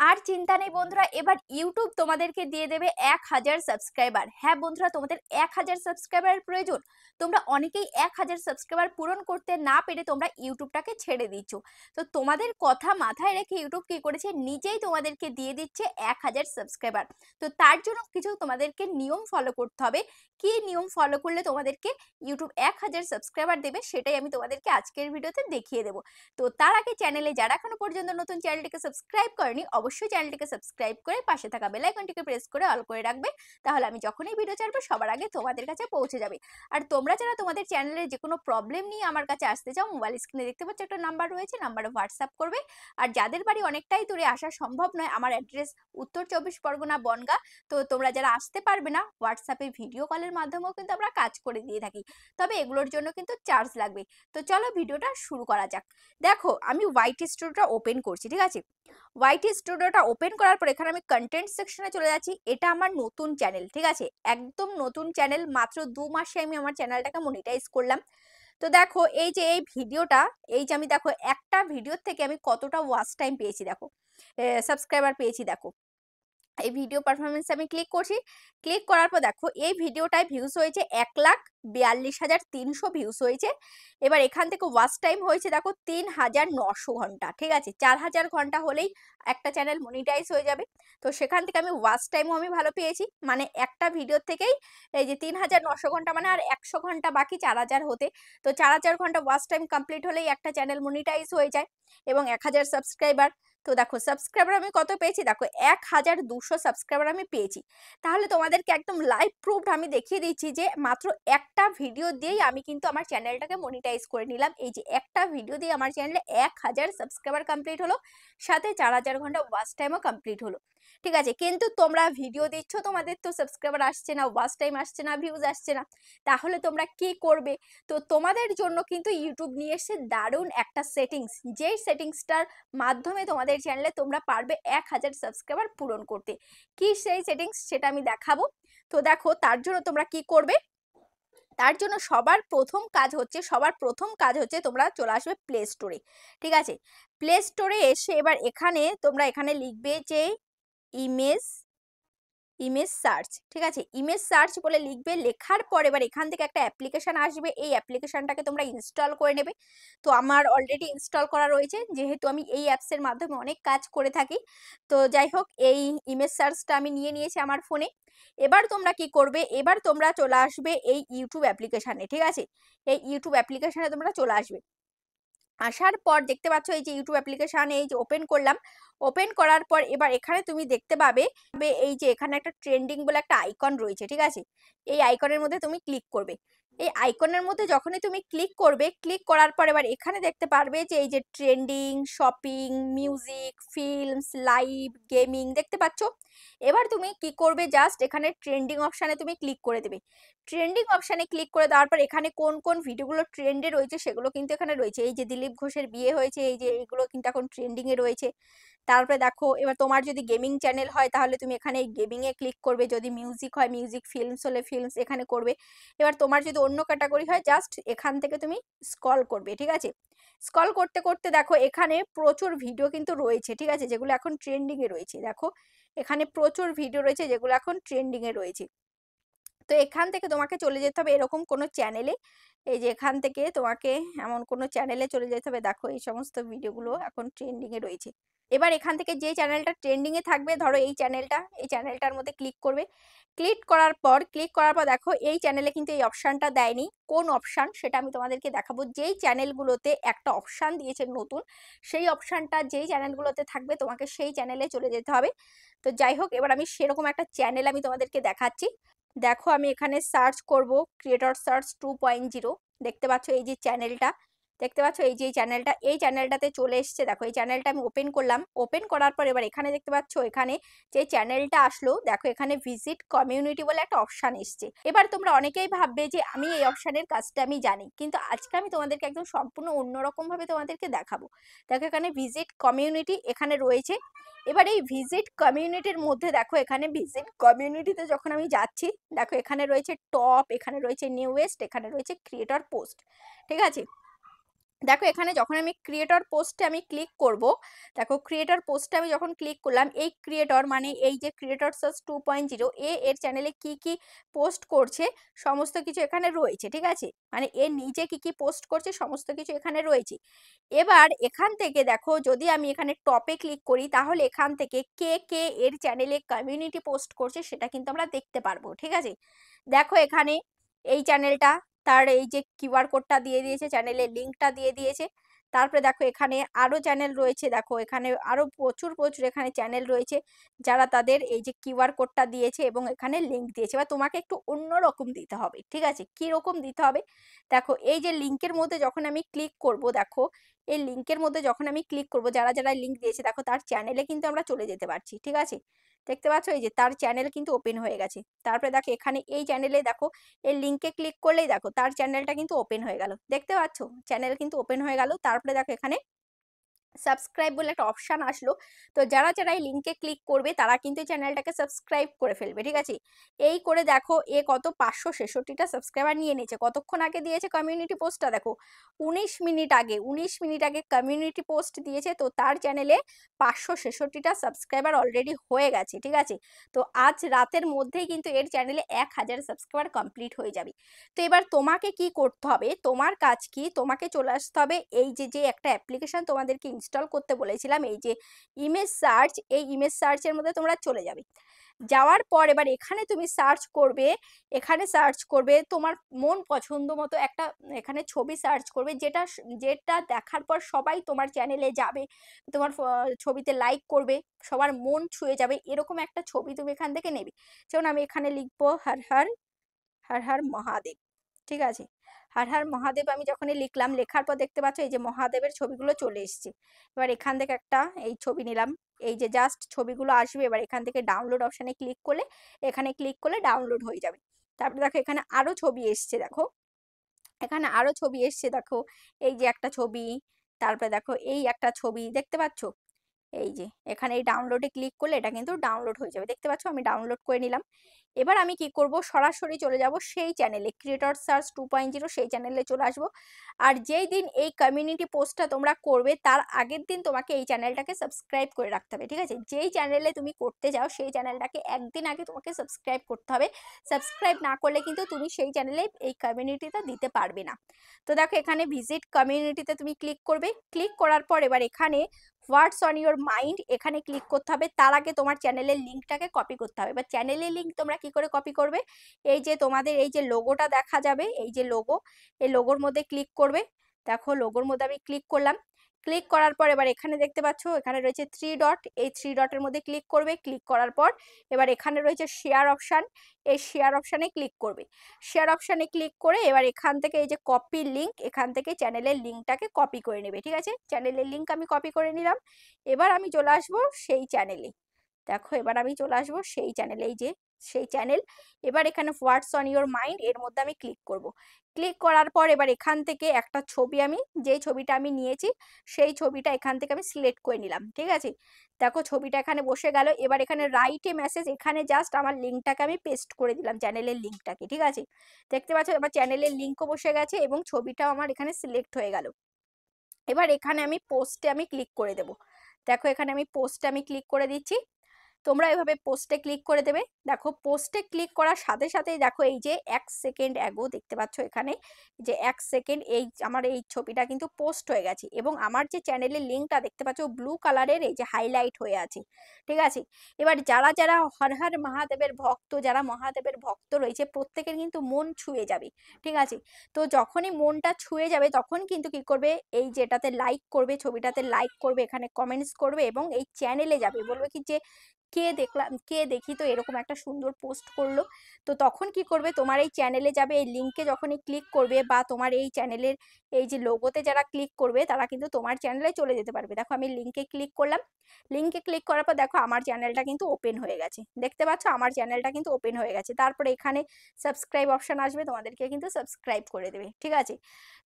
আর চিন্তা নেই বন্ধুরা, এবার ইউটিউব তোমাদেরকে দিয়ে দেবে 1000 সাবস্ক্রাইবার। হ্যাঁ বন্ধুরা, তোমাদের 1000 সাবস্ক্রাইবারের প্রয়োজন। তোমরা অনেকেই 1000 সাবস্ক্রাইবার পূরণ করতে না পেরে তোমরা ইউটিউবটাকে ছেড়ে দিচ্ছ। তো তোমাদের কথা মাথায় রেখে ইউটিউব কি করেছে, নিজেই তোমাদেরকে দিয়ে দিচ্ছে 1000 সাবস্ক্রাইবার। তো তার জন্য কিছু তোমাদেরকে নিয়ম ফলো করতে হবে। কি নিয়ম ফলো করলে তোমাদেরকে ইউটিউব 1000 সাবস্ক্রাইবার দেবে, সেটাই আমি তোমাদেরকে আজকের ভিডিওতে দেখিয়ে দেবো। তো তার আগে চ্যানেলে যারা এখনো পর্যন্ত নতুন, চ্যানেলটিকে সাবস্ক্রাইব করেনি, অবশ্যই চ্যানেলটিকে সাবস্ক্রাইব করে পাশে থাকা বেল আইকনটিকে প্রেস করে অল করে রাখবে। তাহলে আমি যখনই ভিডিও ছাড়বো সবার আগে তোমাদের কাছে পৌঁছে যাবে। আর তোমরা যারা তোমাদের চ্যানেলের যে কোনো প্রবলেম নিয়ে আমার কাছে আসতে চাও, মোবাইল স্ক্রিনে দেখতে পাচ্ছ একটা নাম্বার রয়েছে, নাম্বারে হোয়াটসঅ্যাপ করবে। আর যাদের বাড়ি অনেকটাই দূরে আসা সম্ভব নয়, আমার অ্যাড্রেস উত্তর 24 পরগনা বনগাঁ। তো তোমরা যারা আসতে পারবে না, হোয়াটসঅ্যাপে ভিডিও কলের মাধ্যমেও কিন্তু আমরা কাজ করে দিয়ে থাকি। তবে এগুলোর জন্য কিন্তু চার্জ লাগবে। তো চলো ভিডিওটা শুরু করা যাক। দেখো, আমি ওয়াইট স্টুডিওটা ওপেন করছি, ঠিক আছে। ওয়াইটি স্টুডিওটা ওপেন করার পর এখানে আমি কন্টেন্ট সেকশনে চলে যাচ্ছি। এটা আমার নতুন চ্যানেল, ঠিক আছে, একদম নতুন চ্যানেল। মাত্র 2 মাসে আমি আমার চ্যানেলটাকে মনিটাইজ করলাম। তো দেখো, এই যে এই ভিডিওটা, এই যে আমি দেখো একটা ভিডিওর থেকে আমি কতটা ওয়াচ টাইম পেয়েছি, দেখো সাবস্ক্রাইবার পেয়েছি। দেখো এই ভিডিও পারফরমেন্স আমি ক্লিক করছি। ক্লিক করার পর দেখো এই ভিডিওটায় ভিউজ হয়েছে 1,42,300 ভিউজ হয়েছে। এবার এখান থেকে ওয়াচ টাইম হয়েছে দেখো 3,900 ঘন্টা, ঠিক আছে। 4,000 ঘন্টা হলেই একটা চ্যানেল মনিটাইজ হয়ে যাবে। তো সেখান থেকে আমি ওয়াচ টাইমও আমি ভালো পেয়েছি, মানে একটা ভিডিও থেকেই এই যে 3,900 ঘন্টা, মানে আর 100 ঘন্টা বাকি 4,000 হতে। তো 4,000 ঘন্টা ওয়াচ টাইম কমপ্লিট হলেই একটা চ্যানেল মনিটাইজ হয়ে যায়। এবং 1000 সাবস্ক্রাইবার। তো দেখো সাবস্ক্রাইবার আমি কত পেয়েছি, দেখো 1200 সাবস্ক্রাইবার আমি পেয়েছি। তাহলে তোমাদেরকে একদম লাইভ প্রুফড আমি দেখিয়ে দিচ্ছি যে মাত্র একটা ভিডিও দিয়েই আমি কিন্তু আমার চ্যানেলটাকে মনিটাইজ করে নিলাম। এই যে একটা ভিডিও দিয়ে আমার চ্যানেলে 1000 সাবস্ক্রাইবার কমপ্লিট হলো, সাথে 4000 ঘন্টা ওয়াচ টাইমও কমপ্লিট হলো, ঠিক আছে। কিন্তু তোমরা ভিডিও দিচ্ছ, তোমাদের তো সাবস্ক্রাইবার আসছে না, ওয়াচ টাইম আসছে না, ভিউজ আসছে না। তাহলে তোমরা কি করবে? তো তোমাদের জন্য কিন্তু ইউটিউব নিয়ে এসেছে দারুণ একটা সেটিংস, যেই সেটিংসটার মাধ্যমে তোমাদের চ্যানেলে তোমরা পারবে 1000 সাবস্ক্রাইবার পূরণ করতে। কি সেই সেটিংস, সেটা আমি দেখাবো। তো দেখো, তার জন্য তোমরা কি করবে, তার জন্য সবার প্রথম কাজ হচ্ছে তোমরা চলে আসবে প্লে স্টোরে, ঠিক আছে। প্লে স্টোরে এসে এবার তোমরা এখানে লিখবে যে ইমেজ ইমেজ সার্চ, ঠিক আছে। ইমেজ সার্চ বলে লিখবে। লেখার পর এবার এখান থেকে একটা অ্যাপ্লিকেশন আসবে, এই অ্যাপ্লিকেশনটাকে তোমরা ইনস্টল করে নেবে। তো আমার অলরেডি ইনস্টল করা রয়েছে, যেহেতু আমি এই অ্যাপসের মাধ্যমে অনেক কাজ করে থাকি। তো যাই হোক, এই ইমেজ সার্চটা আমি নিয়ে নিয়েছি আমার ফোনে। এবার তোমরা কি করবে, এবার তোমরা চলে আসবে এই ইউটিউব অ্যাপ্লিকেশনে, ঠিক আছে। এই ইউটিউব অ্যাপ্লিকেশনে তোমরা চলে আসবে। আসার পর দেখতে পাচ্ছ এই যে ইউটিউব অ্যাপ্লিকেশন, এই যে ওপেন করলাম। ওপেন করার পর এবার এখানে তুমি দেখতে পাবে এই যে এখানে একটা ট্রেন্ডিং বলে একটা আইকন রয়েছে, ঠিক আছে। এই আইকনের মধ্যে তুমি ক্লিক করবে। এই আইকনের মধ্যে যখনই তুমি ক্লিক করবে, ক্লিক করার পর এবার এখানে দেখতে পারবে যে এই যে trending, shopping, music, films, live, gaming দেখতে পাচ্ছ। এবার তুমি কি করবে, জাস্ট এখানে ট্রেন্ডিং অপশানে তুমি ক্লিক করে দেবে। ট্রেন্ডিং অপশানে ক্লিক করে দেওয়ার পর এখানে কোন কোন ভিডিওগুলো ট্রেন্ডে রয়েছে সেগুলো কিন্তু এখানে রয়েছে। এই যে দিলীপ ঘোষের বিয়ে হয়েছে, এই যে এইগুলো কিন্তু এখন ট্রেন্ডিং এ রয়েছে। তারপরে দেখো, এবার তোমার যদি গেমিং চ্যানেল হয় তাহলে তুমি এখানে গেমিং এ ক্লিক করবে, যদি মিউজিক হয় মিউজিক, ফিল্মস হলে ফিল্মস এখানে করবে। এবার তোমার যদি অন্য ক্যাটাগরি হয়, জাস্ট এখান থেকে তুমি স্ক্রল করবে, ঠিক আছে। স্ক্রল করতে করতে দেখো এখানে প্রচুর ভিডিও কিন্তু রয়েছে, ঠিক আছে, যেগুলো এখন ট্রেন্ডিং এ রয়েছে। দেখো এখানে প্রচুর ভিডিও রয়েছে যেগুলো এখন ট্রেন্ডিং এ রয়েছে। তো এখান থেকে তোমাকে চলে যেতে হবে এরকম কোনো চ্যানেলে। এই যে এখান থেকে তোমাকে এমন কোনো চ্যানেলে চলে যেতে হবে। দেখো এই সমস্ত ভিডিওগুলো এখন ট্রেন্ডিং এ রয়েছে। এবার এখান থেকে যে চ্যানেলটা ট্রেন্ডিং এ থাকবে, ধরো এই চ্যানেলটার মধ্যে ক্লিক করবে। ক্লিক করার পর দেখো এই চ্যানেলে কিন্তু এই অপশনটা দেয়নি। কোন অপশন সেটা আমি তোমাদেরকে দেখাবো। যেই চ্যানেলগুলোতে একটা অপশন দিয়েছে নতুন, সেই অপশনটা যেই চ্যানেলগুলোতে থাকবে তোমাকে সেই চ্যানেলে চলে যেতে হবে। তো যাই হোক, এবার আমি সেরকম একটা চ্যানেল আমি তোমাদেরকে দেখাচ্ছি। দেখো আমি এখানে সার্চ করব ক্রিয়েটর সার্চ 2.0। দেখতে পাচ্ছ এই যে চ্যানেলটা, দেখতে পাচ্ছ এই যে এই চ্যানেলটাতে চলে এসছে। দেখো এই চ্যানেলটা আমি ওপেন করলাম। ওপেন করার পর এবার এখানে দেখতে পাচ্ছ, এখানে যে চ্যানেলটা আসলো, দেখো এখানে ভিজিট কমিউনিটি বলে একটা অপশন এসছে। এবার তোমরা অনেকেই ভাববে যে আমি এই অপশনের কাজটা আমি জানি, কিন্তু আজকে আমি তোমাদেরকে একদম সম্পূর্ণ অন্যরকম ভাবে তোমাদেরকে দেখাবো। দেখো এখানে ভিজিট কমিউনিটি এখানে রয়েছে। এবার এই ভিজিট কমিউনিটির মধ্যে দেখো, এখানে ভিজিট কমিউনিটিতে যখন আমি যাচ্ছি, দেখো এখানে রয়েছে টপ, এখানে রয়েছে নিউয়েস্ট, এখানে রয়েছে ক্রিয়েটর পোস্ট, ঠিক আছে। দেখো এখানে যখন আমি ক্রিয়েটর পোস্টে আমি ক্লিক করব, দেখো ক্রিয়েটর পোস্টে আমি যখন ক্লিক করলাম, এই ক্রিয়েটর মানে এই যে ক্রিয়েটর সার্চ 2.0 এর চ্যানেলে কি কি পোস্ট করছে সমস্ত কিছু এখানে রয়েছে, ঠিক আছে, মানে এ নিজে কি কি পোস্ট করছে সমস্ত কিছু এখানে রয়েছে। এবার এখান থেকে দেখো যদি আমি এখানে টপে ক্লিক করি তাহলে এখান থেকে কে কে এর চ্যানেলে কমিউনিটি পোস্ট করছে সেটা কিন্তু আমরা দেখতে পারবো, ঠিক আছে। দেখো এখানে এই চ্যানেলটা, তার এই যে কিউআর কোডটা দিয়ে দিয়েছে, চ্যানেলের লিঙ্কটা দিয়ে দিয়েছে। তারপরে দেখো এখানে আরো চ্যানেল রয়েছে, দেখো এখানে আরো প্রচুর প্রচুর এখানে চ্যানেল রয়েছে যারা তাদের এই যে কিউআর কোডটা দিয়েছে এবং এখানে লিঙ্ক দিয়েছে। এবার তোমাকে একটু অন্য রকম দিতে হবে, ঠিক আছে, কি রকম দিতে হবে, দেখো এই যে লিঙ্কের মধ্যে যখন আমি ক্লিক করব, দেখো এই লিঙ্কের মধ্যে যখন আমি ক্লিক করব, যারা যারা লিঙ্ক দিয়েছে দেখো তার চ্যানেলে কিন্তু আমরা চলে যেতে পারছি, ঠিক আছে। দেখতে পাচ্ছ এই যে তার চ্যানেল কিন্তু ওপেন হয়ে গেছে। তারপরে দেখো এখানে এই চ্যানেলে দেখো এই লিঙ্কে ক্লিক করলেই দেখো তার চ্যানেলটা কিন্তু ওপেন হয়ে গেল, দেখতে পাচ্ছ চ্যানেল কিন্তু ওপেন হয়ে গেল। তারপরে দেখো এখানে সাবস্ক্রাইব বলে একটা অপশন আসলো, তো যারা যারা এই লিঙ্কে ক্লিক করবে তারা কিন্তু চ্যানেলটাকে সাবস্ক্রাইব করে ফেলবে, ঠিক আছে। এই করে দেখো এ কত 566টা সাবস্ক্রাইবার নিয়ে নিয়েছে। কতক্ষণ আগে দিয়েছে কমিউনিটি পোস্টটা, দেখো 19 মিনিট আগে, 19 মিনিট আগে কমিউনিটি পোস্ট দিয়েছে, তো তার চ্যানেলে 566টা সাবস্ক্রাইবার অলরেডি হয়ে গেছে, ঠিক আছে। তো আজ রাতের মধ্যেই কিন্তু এর চ্যানেলে 1000 সাবস্ক্রাইবার কমপ্লিট হয়ে যাবে। তো এবার তোমাকে কি করতে হবে, তোমার কাজ কি, তোমাকে চলে আসতে হবে এই যে যে একটা অ্যাপ্লিকেশন তোমাদেরকে ইনস্টল করতে বলেছিলাম, এই যে ইমেজ সার্চ, এই ইমেজ সার্চের মধ্যে তোমরা চলে যাবে। যাওয়ার পর এবার এখানে তুমি সার্চ করবে, এখানে সার্চ করবে তোমার মন পছন্দ মতো একটা, এখানে ছবি সার্চ করবে যেটা যেটা দেখার পর সবাই তোমার চ্যানেলে যাবে, তোমার ছবিতে লাইক করবে, সবার মন ছুঁয়ে যাবে, এরকম একটা ছবি তুমি এখান থেকে নেবে। যেমন আমি এখানে লিখবো হর হর, হর হর মহাদেব, ঠিক আছে। হর হর মহাদেব আমি যখনই লিখলাম, লেখার পর দেখতে পাচ্ছ এই যে মহাদেবের ছবিগুলো চলে এসছে। এবার এখান থেকে একটা এই ছবি নিলাম, এই যে জাস্ট ছবিগুলো আসবে, এবার এখান থেকে ডাউনলোড অপশানে ক্লিক করলে, এখানে ক্লিক করলে ডাউনলোড হয়ে যাবে। তারপরে দেখো এখানে আরো ছবি এসছে, দেখো এখানে আরো ছবি এসছে, দেখো এই যে একটা ছবি, তারপরে দেখো এই একটা ছবি, দেখতে পাচ্ছ এই যে এখানে এই ডাউনলোডে ক্লিক করলে এটা কিন্তু ডাউনলোড হয়ে যাবে, দেখতে পাচ্ছ আমি ডাউনলোড করে নিলাম। এবার আমি কি করব, সরাসরি চলে যাব সেই চ্যানেলে, ক্রিয়েটর সার্চ 2.0 সেই চ্যানেলে চলে আসবো। আর যেই দিন এই কমিউনিটি পোস্টটা তোমরা করবে তার আগের দিন তোমাকে এই চ্যানেলটাকে সাবস্ক্রাইব করে রাখতে হবে, ঠিক আছে। যেই চ্যানেলে তুমি করতে যাও সেই চ্যানেলটাকে একদিন আগে তোমাকে সাবস্ক্রাইব করতে হবে। সাবস্ক্রাইব না করলে কিন্তু তুমি সেই চ্যানেলে এই কমিউনিটিটা দিতে পারবে না। তো দেখো এখানে ভিজিট কমিউনিটিতে তুমি ক্লিক করবে, ক্লিক করার পর এবার এখানে হোয়াটস অন ইউর মাইন্ড এখানে ক্লিক করতে হবে। তার আগে তোমার চ্যানেলের লিঙ্কটাকে কপি করতে হবে। এবার চ্যানেলের লিঙ্ক তোমরা কি করে কপি করবে, এই যে তোমাদের এই যে লোগোটা দেখা যাবে, এই যে লোগো, এই লোগোর মধ্যে ক্লিক করবে। দেখো লোগোর মধ্যে আমি ক্লিক করলাম, ক্লিক করার পর এবার এখানে দেখতে পাচ্ছ এখানে রয়েছে 3 ডট, এই 3 ডটের মধ্যে ক্লিক করবে। ক্লিক করার পর এবার এখানে রয়েছে শেয়ার অপশান, এই শেয়ার অপশানে ক্লিক করবে। শেয়ার অপশানে ক্লিক করে এবার এখান থেকে এই যে কপি লিঙ্ক, এখান থেকে চ্যানেলের লিঙ্কটাকে কপি করে নেবে, ঠিক আছে। চ্যানেলের লিঙ্ক আমি কপি করে নিলাম। এবার আমি চলে আসবো সেই চ্যানেলে, দেখো এবার আমি চলে আসবো সেই চ্যানেলে, এই যে সেই চ্যানেল। এবার এখানে হোয়াটস অন ইউর মাইন্ড এর মধ্যে আমি ক্লিক করব। ক্লিক করার পর এবার এখান থেকে একটা ছবি, আমি যেই ছবিটা আমি নিয়েছি সেই ছবিটা এখান থেকে আমি সিলেক্ট করে নিলাম, ঠিক আছে। দেখো ছবিটা এখানে বসে গেল। এবার এখানে রাইট এ মেসেজ, এখানে জাস্ট আমার লিঙ্কটাকে আমি পেস্ট করে দিলাম, চ্যানেলের লিঙ্কটাকে, ঠিক আছে। দেখতে পাচ্ছ এবার চ্যানেলের লিঙ্কও বসে গেছে এবং ছবিটাও আমার এখানে সিলেক্ট হয়ে গেল। এবার এখানে আমি পোস্টে আমি ক্লিক করে দেব। দেখো এখানে আমি পোস্টে আমি ক্লিক করে দিচ্ছি, তোমরা এভাবে পোস্টে ক্লিক করে দেবে। দেখো পোস্টে ক্লিক করার সাথে সাথেই দেখো এই যে 1 সেকেন্ড অ্যাগো দেখতে পাচ্ছ এখানে যে 1 সেকেন্ড এই আমার এই ছবিটা কিন্তু পোস্ট হয়ে গেছে এবং আমার যে চ্যানেলের লিঙ্কটা দেখতে পাচ্ছ ব্লু কালারের এই যে হাইলাইট হয়ে আছে, ঠিক আছে। এবার যারা যারা হর হর মহাদেবের ভক্ত, যারা মহাদেবের ভক্ত রয়েছে প্রত্যেকের কিন্তু মন ছুঁয়ে যাবে, ঠিক আছে। তো যখনই মনটা ছুঁয়ে যাবে তখন কিন্তু কি করবে, এই যেটাতে লাইক করবে, ছবিটাতে লাইক করবে, এখানে কমেন্টস করবে এবং এই চ্যানেলে যাবে, বলবে কি যে কে দেখলাম, কে দেখি তো এরকম একটা সুন্দর পোস্ট করলো। তো তখন কি করবে, তোমার এই চ্যানেলে যাবে, এই লিঙ্কে যখনই ক্লিক করবে বা তোমার এই চ্যানেলের এই যে লোগোতে যারা ক্লিক করবে তারা কিন্তু তোমার চ্যানেলে চলে যেতে পারবে। দেখো আমি লিঙ্কে ক্লিক করলাম, লিঙ্কে ক্লিক করার পর দেখো আমার চ্যানেলটা কিন্তু ওপেন হয়ে গেছে, দেখতে পাচ্ছ আমার চ্যানেলটা কিন্তু ওপেন হয়ে গেছে। তারপরে এখানে সাবস্ক্রাইব অপশন আসবে, তোমাদেরকে কিন্তু সাবস্ক্রাইব করে দেবে, ঠিক আছে।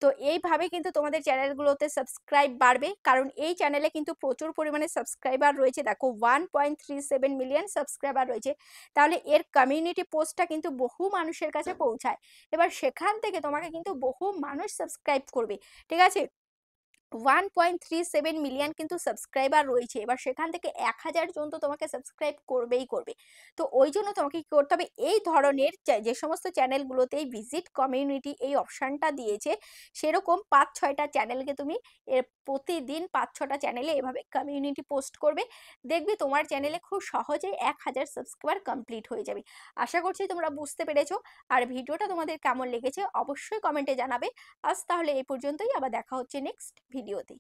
তো এইভাবে কিন্তু তোমাদের চ্যানেলগুলোতে সাবস্ক্রাইব বাড়বে, কারণ এই চ্যানেলে কিন্তু প্রচুর পরিমাণে সাবস্ক্রাইবার রয়েছে, দেখো 1.37 মিলিয়ন সাবস্ক্রাইবার রয়েছে। তাহলে এর কমিউনিটি পোস্টটা কিন্তু বহু মানুষের কাছে পৌঁছায়, এবার সেখান থেকে তোমাকে কিন্তু বহু মানুষ সাবস্ক্রাইব করবে, ঠিক আছে। 1.37 মিলিয়ন কিন্তু সাবস্ক্রাইবার রয়েছে। এবার সেখান থেকে 1000 জন তো তোমাকে সাবস্ক্রাইব করবেই করবে। তো ওই জন্য তোমাকে কি করতে হবে, এই ধরনের যে সমস্ত চ্যানেলগুলোতেই ভিজিট কমিউনিটি এই অপশনটা দিয়েছে, সেরকম 5-6টা চ্যানেলকে তুমি প্রতিদিন 5-6টা চ্যানেলে এভাবে কমিউনিটি পোস্ট করবে। দেখবে তোমার চ্যানেলে খুব সহজেই 1000 সাবস্ক্রাইবার কমপ্লিট হয়ে যাবে। আশা করছি তোমরা বুঝতে পেরেছো। আর ভিডিওটা তোমাদের কেমন লেগেছে অবশ্যই কমেন্টে জানাবে। আজ তাহলে এই পর্যন্তই, আবার দেখা হচ্ছে নেক্সট ভিডিওতে।